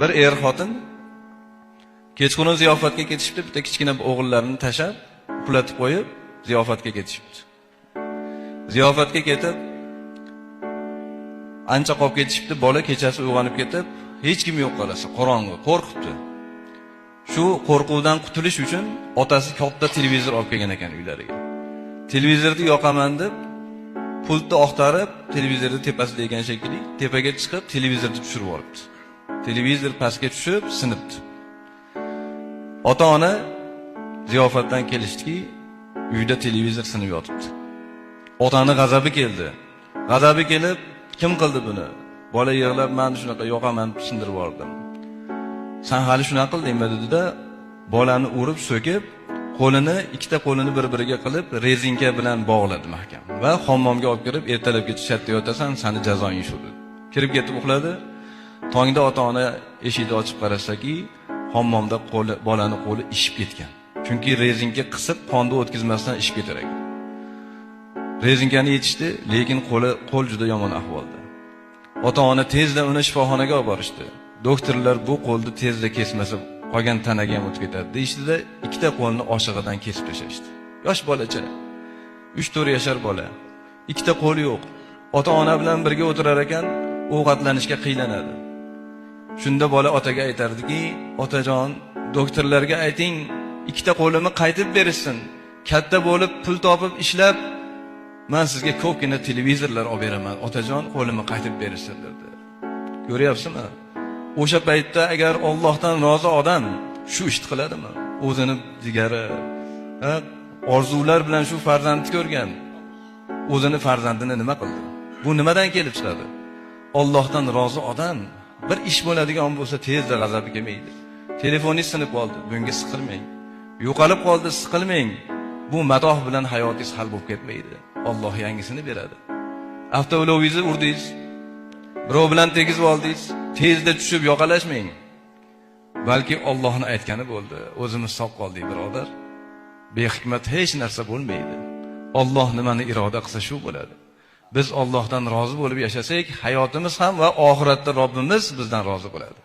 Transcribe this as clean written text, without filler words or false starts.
Bir xotin kechqurun ziyofatga ketishibdi, bitta kichkina o'g'illarini tashab, uxlatib qo'yib, ziyofatga ketishibdi. Ziyofatga ketib, ancha qolib ketishibdi, bola kechasi uyg'onib ketib, hech kim yo'q qolasa, qorong'i, qo'rqibdi. Shu qo'rquvdan qutulish uchun otasi katta televizor olib kelgan ekan uylariga. Televizorni yoqaman deb, pultni oqtarib, televizorni tepasida ekan shekilli, tepaga chiqib, televizorni tushirib olibdi. Televizor pastga tushib, sinibdi. Ota-ona ziyofatdan kelishdiki, uyda televizor sinib yotibdi. Otani g'azabi keldi. G'azabi kelib, kim qildi buni? Bola yig'lab, "Men shunaqa yoqaman, sindirib oldim." "Sen hali shunaqa qildingmi?" dedi-da, bolani urib, so'kib, qo'lini, ikkita qo'lini bir-biriga qilib, rezinka bilan bog'ladi mahkam va hammomga olib kirib, ertalabgacha chatda yotasan, seni jazoing shu dedi. Kirib ketib uxladi. Tongda ota-ona eshikni ochib qarasaki, hammomda bolani qo'li ishib ketgan. Chunki rezinka qisib, qonni o'tkazmasdan ishib ketar ekan. Rezinkani yechishdi, lekin qo'l juda yomon ahvolda. Ota-ona tezda uni shifoxonaga olib borishdi. Doktorlar bu qo'lni tezda kesmasa, qolgan tanaga ham o'tib ketadi deyishdi-da, ikkita qo'lni oshig'idan kesib tashlashdi. Yosh bolacha, 3-4 yashar bola. Ikkita qo'li yo'q. Ota-ona bilan birga o'tirar ekan, ovqatlanishga qiylanadi. Shunda bola otaga aytardiki, "Otajon, doktorlarga ayting, ikkita qo'limni qaytib berishsin. Katta bo'lib, pul topib ishlab, men sizga ko'pgina televizorlar olib beraman. Otajon, qo'limni qaytib berishsin" dedi. Ko'ryapsizmi? O'sha paytda agar Allohdan rozi odam shu ishni qiladimi? O'zini digari, orzular bilan shu farzandni ko'rgan. O'zini farzandini nima qildi? Bu nimadan kelib chiqadi? Allohdan rozi odam bir ish bo'ladigan bo'lsa tezda g'azabi kelmaydi. Telefoningiz sinib qoldi, bunga siqilmang. Yo'qolib qoldi, siqilmang. Bu matoh bilan hayotingiz hal bo'lib ketmaydi. Alloh yangisini beradi. Avtoulovingizni urdingiz, birov bilan tegizib oldingiz, tezda tushib yoqalashmang. Balki Allohning aytgani bo'ldi. O'zimiz sog' qoldik, birodar. Behikmat hech narsa bo'lmaydi. Alloh nimani iroda qilsa shu bo'ladi. Biz Allohdan rozi bo'lib yashasak, hayotimiz ham va oxiratda Robbimiz bizdan rozi bo'ladi.